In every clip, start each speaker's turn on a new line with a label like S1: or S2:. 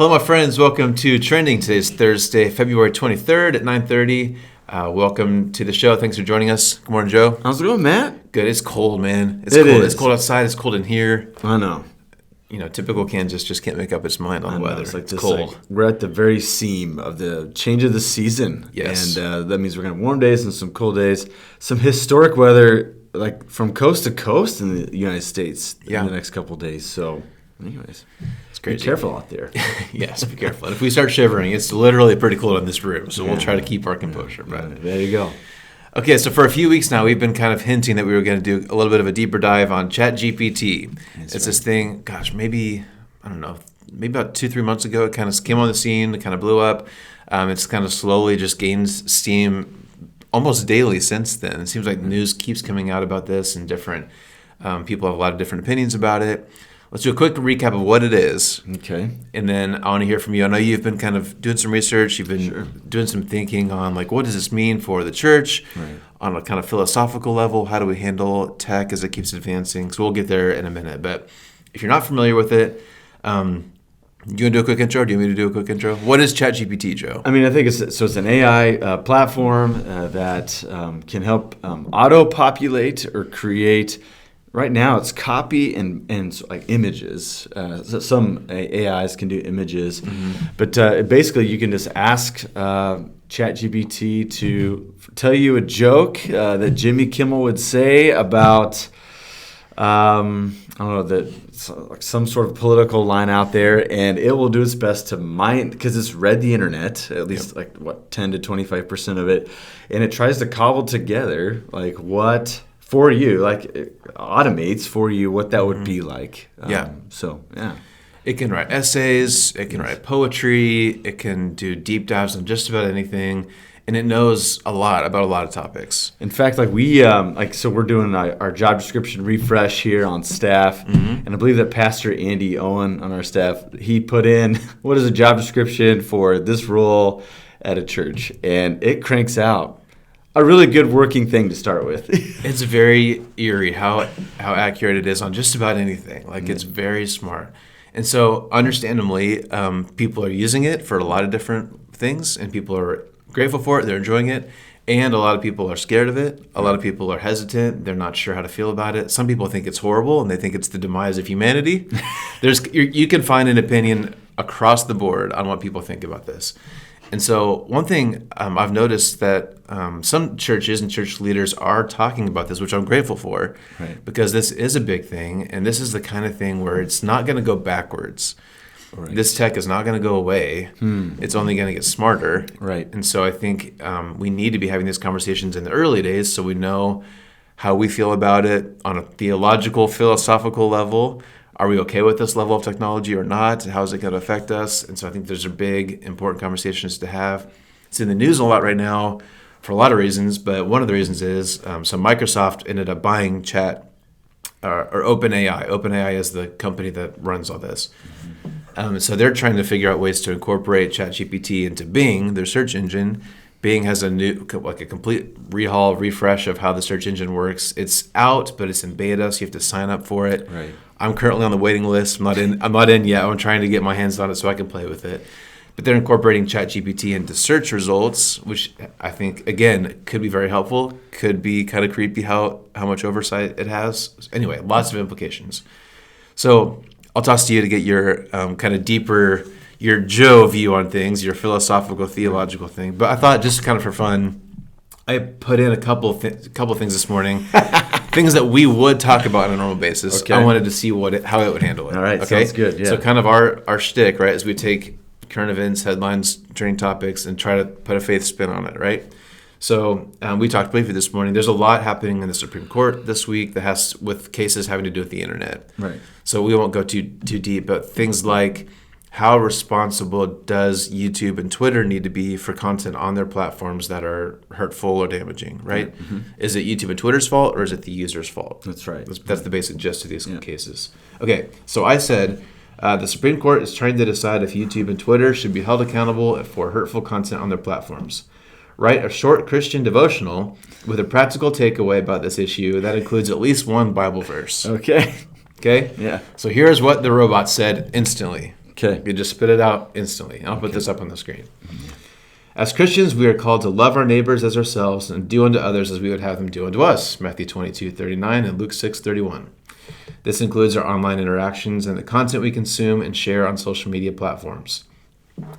S1: Hello, my friends. Welcome to Trending. Today's Thursday, February 23rd at 9:30. Welcome to the show. Thanks for joining us. Good morning, Joe.
S2: How's it going, Matt?
S1: Good. It's cold, man. It's
S2: It
S1: cold.
S2: is.
S1: It's cold outside. It's cold in here.
S2: I know.
S1: You know, typical Kansas just can't make up its mind on the weather. It's cold.
S2: We're at the very seam of the change of the season.
S1: Yes.
S2: And that means we're going to have warm days and some cold days. Some historic weather, like from coast to coast in the United States in the next couple of days. So, anyways,
S1: it's crazy.
S2: Be careful out there.
S1: Yes, be careful. And if we start shivering, it's literally pretty cold in this room. So we'll try to keep our composure. But
S2: there you go.
S1: Okay, so for a few weeks now, we've been kind of hinting that we were going to do a little bit of a deeper dive on ChatGPT. It's this thing, maybe about 2-3 months ago, it kind of came on the scene, it kind of blew up. It's kind of slowly just gains steam almost daily since then. It seems like news keeps coming out about this, and different people have a lot of different opinions about it. Let's do a quick recap of what it is.
S2: Okay.
S1: And then I want to hear from you. I know you've been kind of doing some research. You've been doing some thinking on, like, what does this mean for the church on a kind of philosophical level? How do we handle tech as it keeps advancing? So we'll get there in a minute. But if you're not familiar with it, you want to do a quick intro? Do you want me to do a quick intro? What is ChatGPT, Joe?
S2: I mean, I think it's an AI platform that can help auto-populate or create. Right now, it's copy and like images. Some AIs can do images, but basically, you can just ask ChatGPT to tell you a joke that Jimmy Kimmel would say about some sort of political line out there, and it will do its best to mine, because it's read the internet, at least 10 to 25% of it, and it tries to cobble together like what. For you, like it automates for you what that would be like.
S1: It can write essays, it can write poetry, it can do deep dives on just about anything, and it knows a lot about a lot of topics.
S2: In fact, like we're doing our job description refresh here on staff, and I believe that Pastor Andy Owen on our staff, he put in what is a job description for this role at a church, and it cranks out a really good working thing to start with.
S1: It's very eerie how accurate it is on just about anything. Like, it's very smart. And so, understandably, people are using it for a lot of different things, and people are grateful for it. They're enjoying it. And a lot of people are scared of it. A lot of people are hesitant. They're not sure how to feel about it. Some people think it's horrible, and they think it's the demise of humanity. You can find an opinion across the board on what people think about this. And so one thing I've noticed that some churches and church leaders are talking about this, which I'm grateful for, because this is a big thing, and this is the kind of thing where it's not going to go backwards. Right. This tech is not going to go away. It's only going to get smarter.
S2: Right.
S1: And so I think we need to be having these conversations in the early days so we know how we feel about it on a theological, philosophical level. Are we okay with this level of technology or not? How is it going to affect us? And so I think those are big, important conversations to have. It's in the news a lot right now for a lot of reasons, but one of the reasons is so Microsoft ended up buying Open AI. Open AI is the company that runs all this. So they're trying to figure out ways to incorporate ChatGPT into Bing, their search engine. Bing has a complete refresh of how the search engine works. It's out, but it's in beta, so you have to sign up for it.
S2: Right.
S1: I'm currently on the waiting list. I'm not in yet. I'm trying to get my hands on it so I can play with it. But they're incorporating ChatGPT into search results, which I think, again, could be very helpful. Could be kind of creepy how much oversight it has. Anyway, lots of implications. So I'll toss to you to get your kind of deeper, your Joe view on things, your philosophical, theological thing. But I thought, just kind of for fun, I put in a couple things this morning, things that we would talk about on a normal basis. Okay. I wanted to see how it would handle it.
S2: All right, sounds good. Yeah.
S1: So kind of our shtick, right, is we take current events, headlines, trending topics, and try to put a faith spin on it, right? So we talked briefly this morning. There's a lot happening in the Supreme Court this week that has with cases having to do with the internet.
S2: Right.
S1: So we won't go too deep, but things like, how responsible does YouTube and Twitter need to be for content on their platforms that are hurtful or damaging, right? Mm-hmm. Is it YouTube and Twitter's fault, or is it the user's fault?
S2: That's right.
S1: That's the basic gist of these cases. Okay, so I said the Supreme Court is trying to decide if YouTube and Twitter should be held accountable for hurtful content on their platforms. Write a short Christian devotional with a practical takeaway about this issue that includes at least one Bible verse.
S2: Okay?
S1: Yeah. So here's what the robot said instantly.
S2: Okay.
S1: You just spit it out instantly. I'll put this up on the screen. As Christians, we are called to love our neighbors as ourselves and do unto others as we would have them do unto us. Matthew 22:39 and Luke 6:31. This includes our online interactions and the content we consume and share on social media platforms.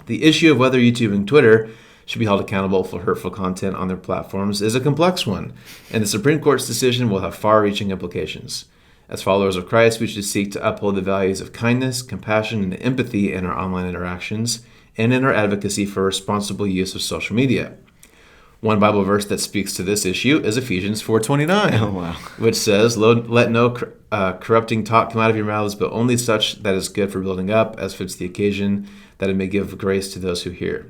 S1: The issue of whether YouTube and Twitter should be held accountable for hurtful content on their platforms is a complex one, and the Supreme Court's decision will have far-reaching implications. As followers of Christ, we should seek to uphold the values of kindness, compassion, and empathy in our online interactions and in our advocacy for responsible use of social media. One Bible verse that speaks to this issue is Ephesians 4:29, which says, "Let no corrupting talk come out of your mouths, but only such that is good for building up, as fits the occasion, that it may give grace to those who hear."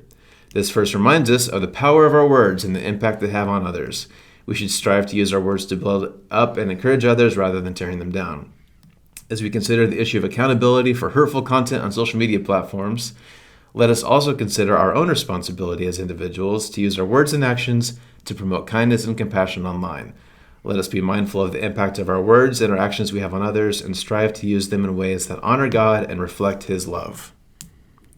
S1: This verse reminds us of the power of our words and the impact they have on others. We should strive to use our words to build up and encourage others rather than tearing them down. As we consider the issue of accountability for hurtful content on social media platforms, let us also consider our own responsibility as individuals to use our words and actions to promote kindness and compassion online. Let us be mindful of the impact of our words and our actions we have on others and strive to use them in ways that honor God and reflect His love.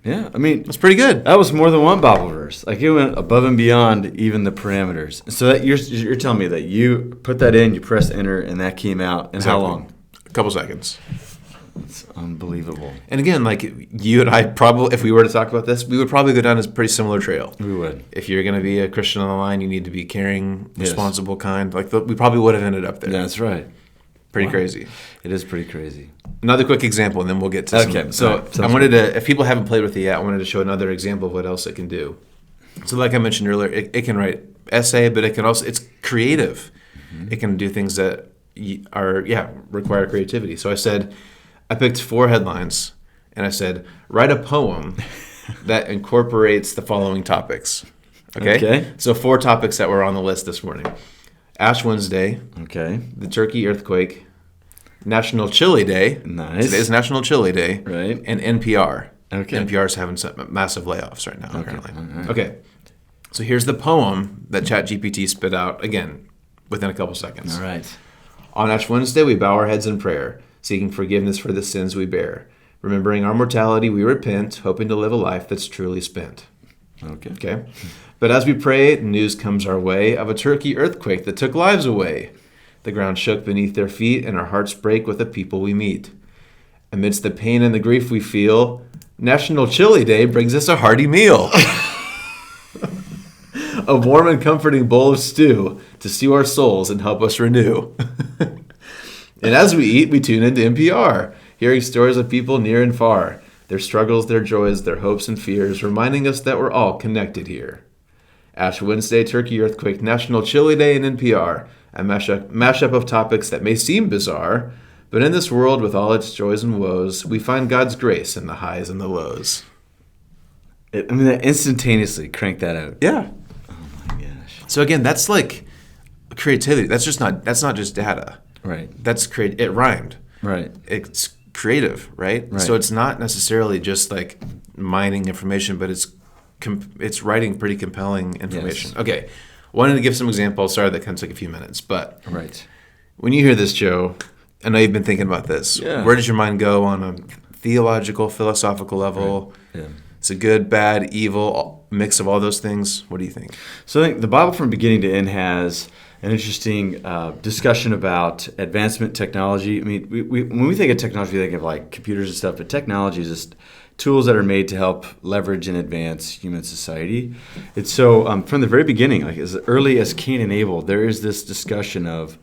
S2: Yeah, I mean,
S1: That's pretty good.
S2: that was more than one Bible verse. Like, it went above and beyond even the parameters. So that you're telling me that you put that in, you press enter, and that came out in how long?
S1: A couple seconds.
S2: It's unbelievable.
S1: And again, like you and I probably, if we were to talk about this, we would probably go down a pretty similar trail.
S2: We would.
S1: If you're going to be a Christian on the line, you need to be caring,
S2: Yes.
S1: responsible, kind. Like we probably would have ended up there.
S2: That's right.
S1: Pretty
S2: Wow.
S1: crazy.
S2: It is pretty crazy.
S1: Another quick example, and then we'll get to some.
S2: Okay.
S1: So
S2: All right.
S1: I wanted to, if people haven't played with it yet, I wanted to show another example of what else it can do. So like I mentioned earlier, it can write essay, but it can also, it's creative. Mm-hmm. It can do things that require creativity. So I picked 4 headlines, and I said, write a poem that incorporates the following topics. Okay? So 4 topics that were on the list this morning. Ash Wednesday,
S2: Okay.
S1: the Turkey earthquake, National Chili Day.
S2: Nice.
S1: Today's National Chili Day.
S2: Right.
S1: And NPR.
S2: Okay.
S1: NPR is having some massive layoffs right now, apparently.
S2: All right.
S1: Okay. So here's the poem that ChatGPT spit out, again, within a couple seconds.
S2: All right.
S1: On Ash Wednesday, we bow our heads in prayer, seeking forgiveness for the sins we bear. Remembering our mortality, we repent, hoping to live a life that's truly spent. Okay. But as we pray, news comes our way of a Turkey earthquake that took lives away. The ground shook beneath their feet, and our hearts break with the people we meet. Amidst the pain and the grief we feel, National Chili Day brings us a hearty meal. A warm and comforting bowl of stew to stew our souls and help us renew. And as we eat, we tune into NPR, hearing stories of people near and far, their struggles, their joys, their hopes and fears, reminding us that we're all connected here. Ash Wednesday, Turkey earthquake, National Chili Day, and NPR, a mashup of topics that may seem bizarre, but in this world with all its joys and woes, we find God's grace in the highs and the lows.
S2: That instantaneously cranked that out.
S1: Yeah.
S2: Oh my gosh.
S1: So again, that's like creativity. That's not just data.
S2: Right.
S1: It rhymed.
S2: Right.
S1: It's creative, right?
S2: Right.
S1: So it's not necessarily just like mining information, but it's writing pretty compelling information.
S2: Yes.
S1: Okay. Wanted to give some examples. Sorry, that kind of took a few minutes, but
S2: Right.
S1: when you hear this, Joe, I know you've been thinking about this.
S2: Yeah.
S1: Where does your mind go on a theological, philosophical level?
S2: Right. Yeah.
S1: It's a good, bad, evil mix of all those things. What do you think?
S2: So I think the Bible from beginning to end has an interesting discussion about advancement technology. I mean, when we think of technology, we think of like computers and stuff, but technology is just tools that are made to help leverage and advance human society. It's so from the very beginning, like as early as Cain and Abel, there is this discussion of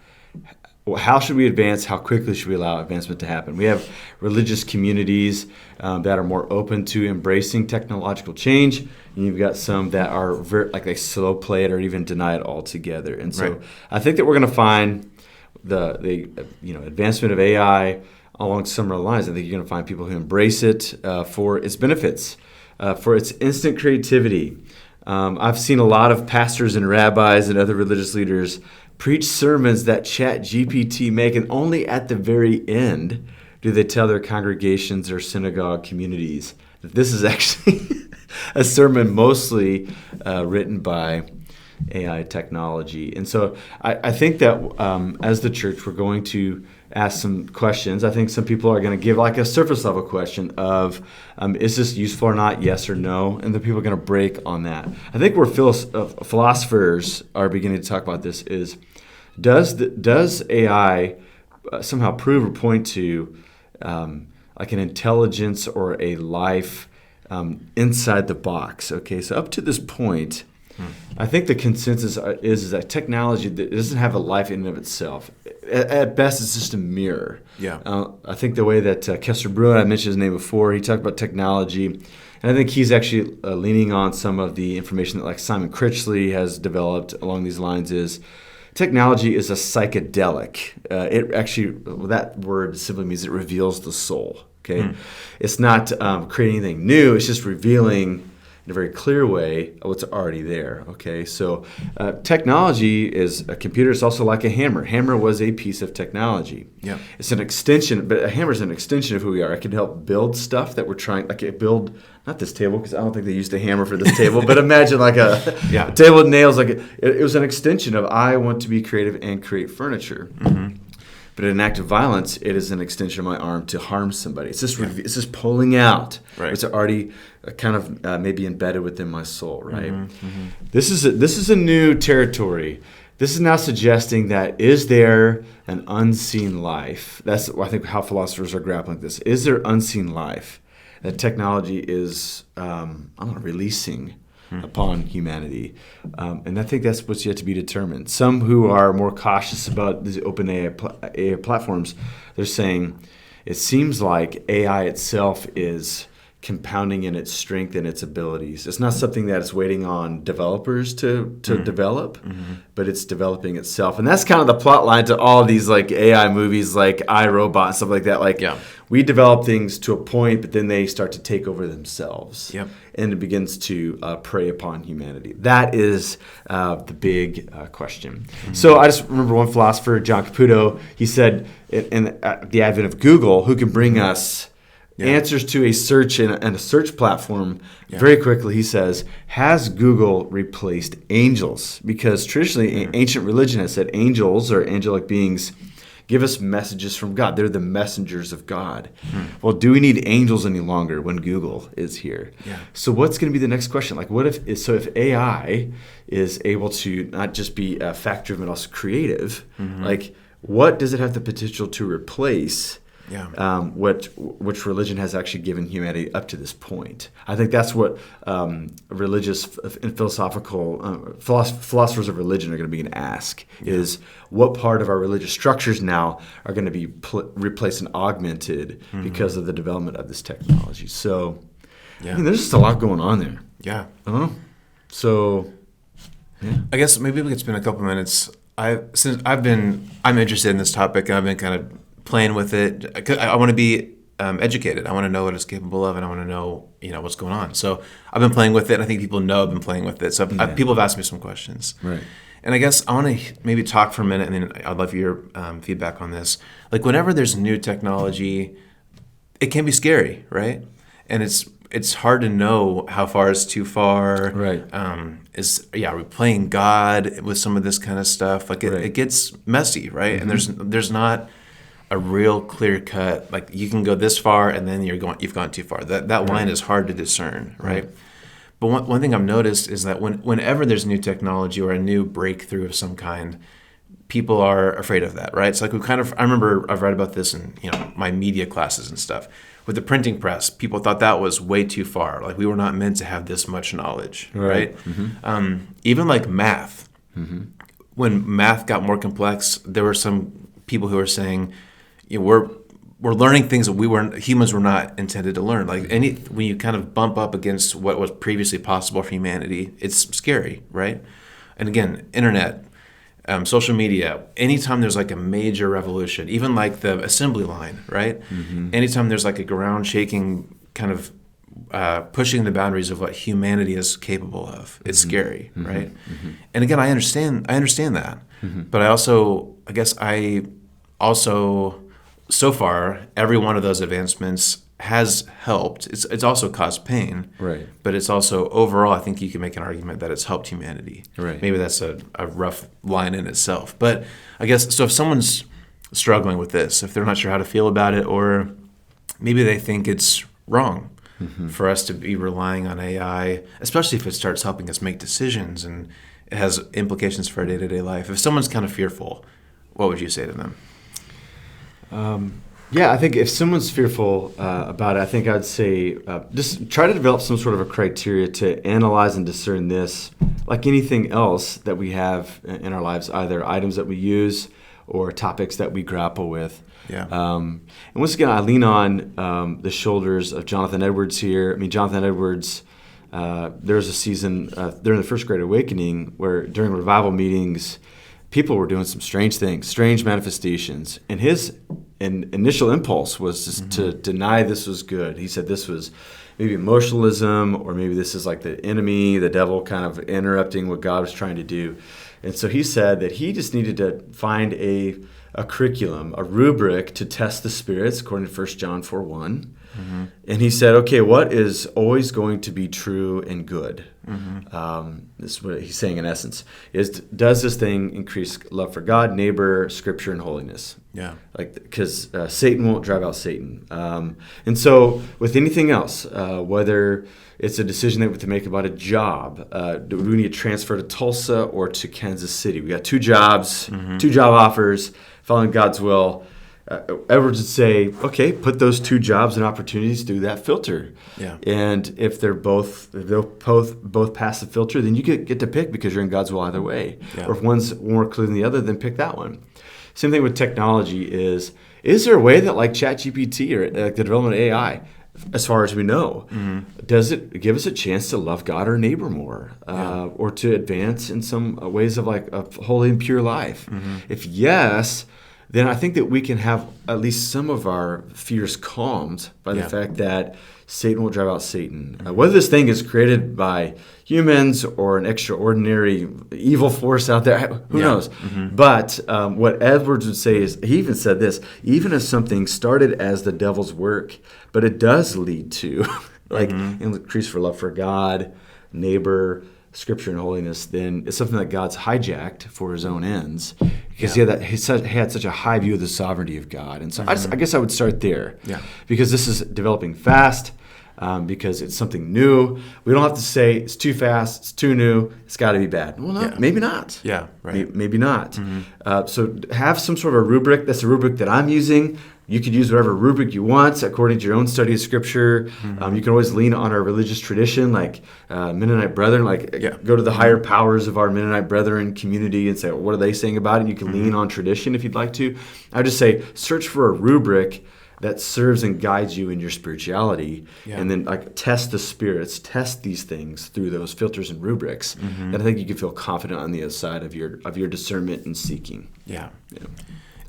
S2: how should we advance? How quickly should we allow advancement to happen? We have religious communities that are more open to embracing technological change, and you've got some that are they slow play it or even deny it altogether. And so
S1: Right.
S2: I think that we're going to find the advancement of AI along similar lines. I think you're going to find people who embrace it for its benefits, for its instant creativity. I've seen a lot of pastors and rabbis and other religious leaders preach sermons that ChatGPT make, and only at the very end do they tell their congregations or synagogue communities that this is actually a sermon mostly written by AI technology. And so I think that as the church, we're going to ask some questions. I think some people are going to give like a surface level question of, is this useful or not, yes or no? And then people are going to break on that. I think where philosophers are beginning to talk about this is, does AI somehow prove or point to like an intelligence or a life inside the box? Okay, so up to this point, I think the consensus is that technology that doesn't have a life in and of itself. At best, it's just a mirror.
S1: Yeah.
S2: I think the way that Kessler Bruin, I mentioned his name before, he talked about technology, and I think he's actually leaning on some of the information that like Simon Critchley has developed along these lines is technology is a psychedelic. It actually, that word simply means it reveals the soul. Okay, It's not creating anything new. It's just revealing in a very clear way what's already there. Okay, so technology is a computer. It's also like a hammer. Hammer was a piece of technology.
S1: Yeah,
S2: it's an extension, but a hammer is an extension of who we are. It can help build stuff that we're trying, like build. Not this table, because I don't think they used a hammer for this table. But imagine like a table with nails. Like it was an extension of I want to be creative and create furniture. But in an act of violence, it is an extension of my arm to harm somebody. It's just pulling out.
S1: Right.
S2: It's already kind of maybe embedded within my soul, right? This is a new territory. This is now suggesting that is there an unseen life? That's I think how philosophers are grappling with this. Is there unseen life that technology is releasing upon humanity? And I think that's what's yet to be determined. Some who are more cautious about these open AI platforms, they're saying it seems like AI itself is compounding in its strength and its abilities. It's not something that is waiting on developers to develop, but it's developing itself. And that's kind of the plot line to all of these like AI movies like iRobot and stuff like that. Like we develop things to a point, but then they start to take over themselves. And it begins to prey upon humanity. That is the big question. So I just remember one philosopher, John Caputo, he said in the advent of Google, who can bring us answers to a search and a search platform, very quickly he says, has Google replaced angels? Because traditionally ancient religion has said angels or angelic beings give us messages from God. They're the messengers of God. Well, do we need angels any longer when Google is here? So what's going to be the next question? Like if AI is able to not just be fact-driven but also creative, like what does it have the potential to replace? Which religion has actually given humanity up to this point. I think that's what religious and philosophical philosophers of religion are going to begin to ask is what part of our religious structures now are going to be replaced and augmented because of the development of this technology. So I mean, there's just a lot going on there. So
S1: I guess maybe we could spend a couple minutes. I'm interested in this topic, and I've been kind of playing with it. I want to be educated. I want to know what it's capable of, and I want to know what's going on. So I've been playing with it, and I think people know I've been playing with it. So people have asked me some questions.
S2: Right.
S1: And I guess I want to maybe talk for a minute, and then I'd love your feedback on this. Like whenever there's new technology, it can be scary, right? And it's hard to know how far is too far.
S2: Right.
S1: Are we playing God with some of this kind of stuff? Like it gets messy, right? And there's not a real clear cut, like you can go this far and then you've gone too far. That line is hard to discern, right? But one thing I've noticed is that whenever there's new technology or a new breakthrough of some kind, people are afraid of that, right? It's like I remember I've read about this in my media classes and stuff. With the printing press, people thought that was way too far. Like we were not meant to have this much knowledge, right? Even like math. When math got more complex, there were some people who were saying, we're learning things that humans were not intended to learn. Like when you kind of bump up against what was previously possible for humanity, it's scary, right? And again, internet, social media, anytime there's like a major revolution, even like the assembly line, right? Anytime there's like a ground shaking kind of pushing the boundaries of what humanity is capable of, it's scary, right? And again, I understand that, but I also so far, every one of those advancements has helped. It's also caused pain,
S2: right?
S1: But it's also overall, I think you can make an argument that it's helped humanity.
S2: Right.
S1: Maybe that's a rough line in itself, but I guess so. If someone's struggling with this, if they're not sure how to feel about it, or maybe they think it's wrong for us to be relying on AI, especially if it starts helping us make decisions and it has implications for our day-to-day life. If someone's kind of fearful, what would you say to them?
S2: Yeah, I think if someone's fearful about it, I think I'd say just try to develop some sort of a criteria to analyze and discern this, like anything else that we have in our lives, either items that we use or topics that we grapple with.
S1: Yeah.
S2: And once again, I lean on the shoulders of Jonathan Edwards here. I mean, Jonathan Edwards, there was a season during the First Great Awakening where during revival meetings, people were doing some strange things, strange manifestations. And his initial impulse was just to deny this was good. He said this was maybe emotionalism, or maybe this is like the enemy, the devil kind of interrupting what God was trying to do. And so he said that he just needed to find a curriculum, a rubric to test the spirits, according to 1 John 4:1. And he said, okay, what is always going to be true and good? This is what he's saying in essence, is does this thing increase love for God, neighbor, scripture, and holiness?
S1: Yeah.
S2: Like, because Satan won't drive out Satan. And so with anything else, whether it's a decision that we have to make about a job, do we need to transfer to Tulsa or to Kansas City? We got two jobs, two job offers, following God's will. Edwards would say, okay, put those two jobs and opportunities through that filter.
S1: Yeah.
S2: And if they'll both pass the filter, then you get to pick because you're in God's will either way.
S1: Yeah.
S2: Or if one's more clear than the other, then pick that one. Same thing with technology is there a way that like ChatGPT or like the development of AI, as far as we know, does it give us a chance to love God or neighbor more, or to advance in some ways of like a holy and pure life? If yes, then I think that we can have at least some of our fears calmed by the fact that Satan will drive out Satan. Whether this thing is created by humans or an extraordinary evil force out there, who knows? But what Edwards would say is, he even said this, even if something started as the devil's work, but it does lead to increase for love for God, neighbor, scripture, and holiness, then it's something that God's hijacked for his own ends, because he had such a high view of the sovereignty of God. And so I guess I would start there, because this is developing fast, because it's something new. We don't have to say it's too fast, it's too new, it's got to be bad. Well, no, maybe not.
S1: Yeah, right.
S2: Maybe not. So have some sort of a rubric. That's a rubric that I'm using. You could use whatever rubric you want according to your own study of Scripture. You can always lean on our religious tradition, like Mennonite Brethren, go to the higher powers of our Mennonite Brethren community and say, well, what are they saying about it? And you can lean on tradition if you'd like to. I would just say, search for a rubric that serves and guides you in your spirituality, and then test the spirits, test these things through those filters and rubrics. And I think you can feel confident on the other side of your discernment and seeking.
S1: Yeah.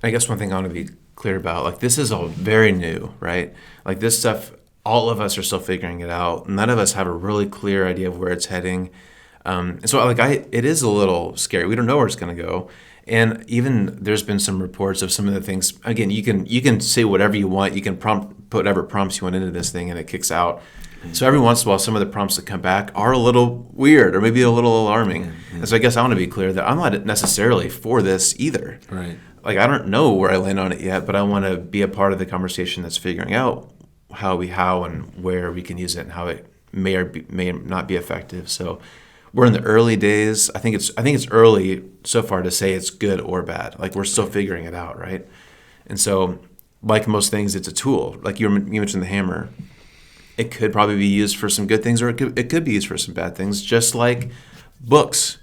S1: I guess one thing I want to be clear about, this is all very new, right? Like this stuff, all of us are still figuring it out. None of us have a really clear idea of where it's heading. And so it is a little scary. We don't know where it's going to go. And even there's been some reports of some of the things. Again, you can say whatever you want. You can put whatever prompts you want into this thing, and it kicks out. So every once in a while, some of the prompts that come back are a little weird or maybe a little alarming. And so I guess I want to be clear that I'm not necessarily for this either.
S2: Right.
S1: I don't know where I land on it yet, but I want to be a part of the conversation that's figuring out how and where we can use it and how it may or may not be effective. So we're in the early days. I think it's early so far to say it's good or bad. We're still figuring it out, right? And so, like most things, it's a tool. Like you mentioned the hammer. It could probably be used for some good things, or it could be used for some bad things, just like books.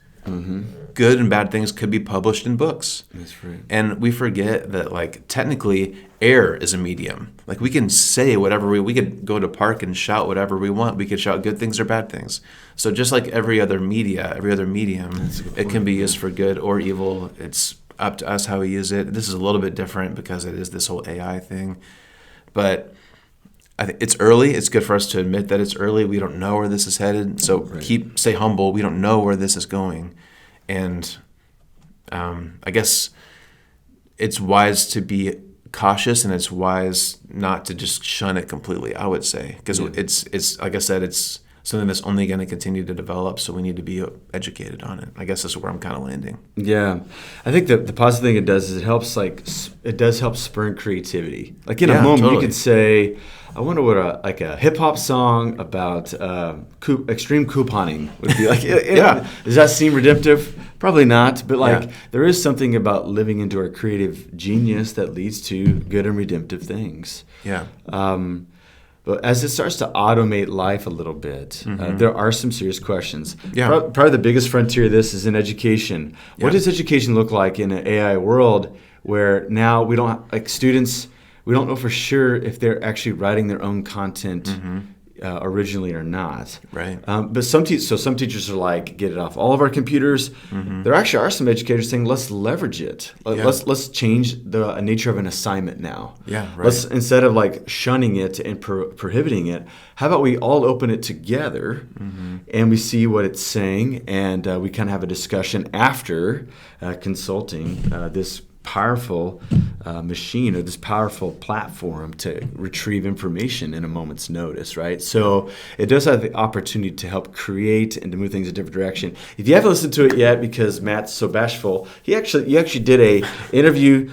S1: Good and bad things could be published in books.
S2: That's right. And
S1: we forget that technically air is a medium. We can say whatever we could go to park and shout whatever we want. We could shout good things or bad things. So just like every other medium, it can be used for good or evil. It's up to us how we use it. This is a little bit different because it is this whole AI thing. But I think it's early. It's good for us to admit that it's early. We don't know where this is headed. So stay humble. We don't know where this is going. And I guess it's wise to be cautious, and it's wise not to just shun it completely, I would say. Because it's like I said, it's something that's only going to continue to develop. So we need to be educated on it. I guess that's where I'm kind of landing.
S2: Yeah, I think the positive thing it does is it does help spur creativity. Like in a moment,
S1: totally.
S2: you could say, I wonder what a hip hop song about extreme couponing would be like. Does that seem redemptive? Probably not. But there is something about living into our creative genius that leads to good and redemptive things.
S1: Yeah.
S2: But as it starts to automate life a little bit, there are some serious questions.
S1: Yeah.
S2: Probably the biggest frontier of this is in education.
S1: Yeah.
S2: What does education look like in an AI world where now we don't, students, we don't know for sure if they're actually writing their own content originally or not.
S1: Right.
S2: But some teachers are like, get it off all of our computers. There actually are some educators saying, let's leverage it. Let's change the nature of an assignment now.
S1: Yeah, right.
S2: Let's, instead of like shunning it and prohibiting it, how about we all open it together and we see what it's saying, and we kind of have a discussion after consulting this powerful machine, or this powerful platform to retrieve information in a moment's notice, right? So it does have the opportunity to help create and to move things in a different direction. If you haven't listened to it yet, because Matt's so bashful, you actually did a interview.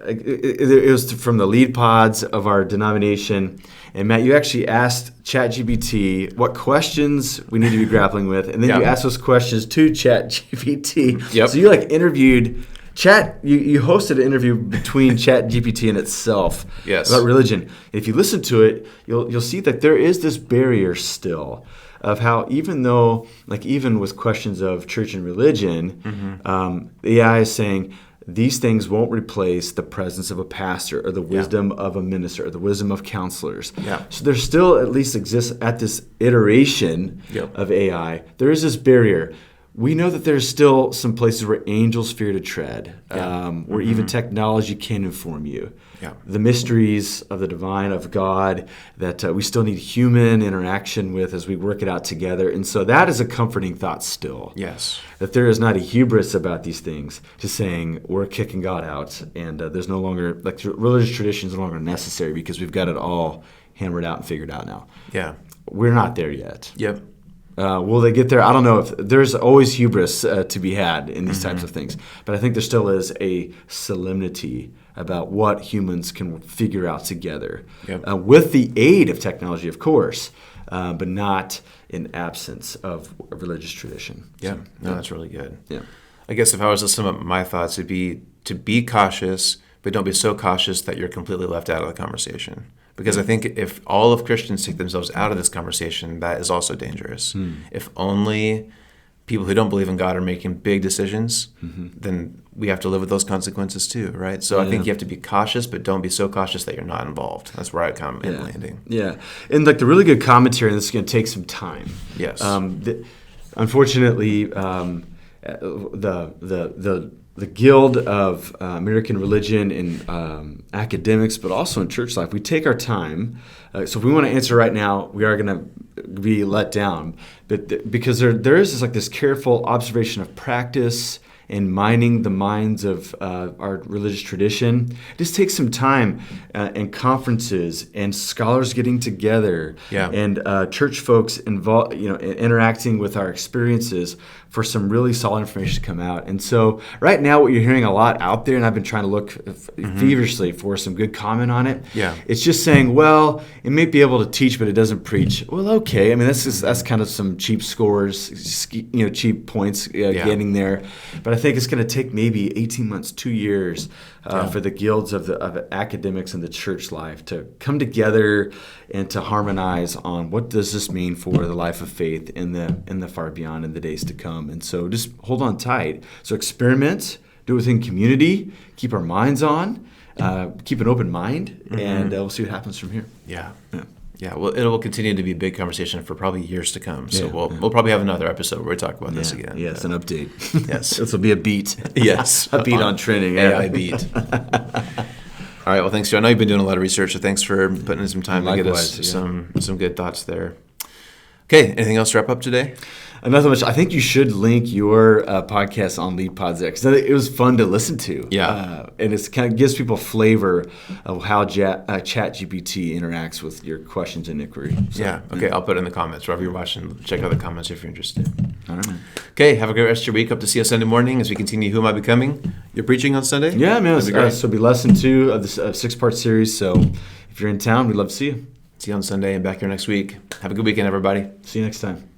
S2: It was from the lead pods of our denomination. And Matt, you actually asked ChatGPT what questions we need to be grappling with, and then you asked those questions to ChatGPT.
S1: Yep.
S2: So you interviewed you hosted an interview between ChatGPT and itself about religion. If you listen to it, you'll see that there is this barrier still of how, even though, even with questions of church and religion, the AI is saying these things won't replace the presence of a pastor or the wisdom of a minister or the wisdom of counselors.
S1: Yeah.
S2: So there still at least exists at this iteration of AI, there is this barrier. We know that there's still some places where angels fear to tread, where even technology can inform you. Yeah. The mysteries of the divine, of God, that we still need human interaction with as we work it out together. And so that is a comforting thought still.
S1: Yes.
S2: That there is not a hubris about these things, to saying we're kicking God out, and there's no longer, religious tradition is no longer necessary because we've got it all hammered out and figured out now.
S1: Yeah.
S2: We're not there yet.
S1: Yep.
S2: Will they get there? I don't know. If there's always hubris to be had in these types of things, but I think there still is a solemnity about what humans can figure out together, with the aid of technology, of course, but not in absence of religious tradition.
S1: Yeah, no, that's really good.
S2: Yeah,
S1: I guess if I was to sum up my thoughts, it'd be to be cautious, but don't be so cautious that you're completely left out of the conversation. Because I think if all of Christians take themselves out of this conversation, that is also dangerous. If only people who don't believe in God are making big decisions, then we have to live with those consequences too, right? So I think you have to be cautious, but don't be so cautious that you're not involved. That's where I come in landing. Yeah,
S2: and the really good commentary, and this is going to take some time.
S1: Yes.
S2: Unfortunately, the guild of American religion in academics, but also in church life, we take our time. So if we want to answer right now, we are going to be let down. But because there is this careful observation of practice and mining the minds of our religious tradition. It just takes some time and conferences and scholars getting together and church folks involved, interacting with our experiences for some really solid information to come out. And so right now what you're hearing a lot out there, and I've been trying to look feverishly for some good comment on it. Yeah. It's just saying, well, it may be able to teach, but it doesn't preach. Well, okay. I mean, that's kind of some cheap scores, cheap points getting there. But I think it's going to take maybe 18 months, 2 years for the guilds of academics and the church life to come together and to harmonize on what does this mean for the life of faith in the far beyond in the days to come. And so just hold on tight. So experiment, do it within community, keep our minds on, keep an open mind, and we'll see what happens from here.
S1: Yeah, well, it will continue to be a big conversation for probably years to come. So we'll probably have another episode where we talk about this again.
S2: Yes, an update.
S1: Yes.
S2: This will be a beat.
S1: Yes.
S2: A beat on training.
S1: AI beat. All right, well, thanks, Joe. I know you've been doing a lot of research, so thanks for putting in some time to get us some good thoughts there. Okay, anything else to wrap up today?
S2: Nothing much. I think you should link your podcast on LeadPods there because it was fun to listen to.
S1: Yeah.
S2: And it kind of gives people flavor of how ChatGPT interacts with your questions and inquiry. So,
S1: yeah. Okay, I'll put it in the comments. Wherever you're watching, check out the comments if you're interested.
S2: I don't know.
S1: Okay, have a great rest of your week. Hope to see you Sunday morning as we continue Who Am I Becoming? You're preaching on Sunday?
S2: Yeah, man.
S1: That'd be great.
S2: So it'll be lesson 2 of this 6-part series. So if you're in town, we'd love to see you.
S1: See you on Sunday and back here next week. Have a good weekend, everybody.
S2: See you next time.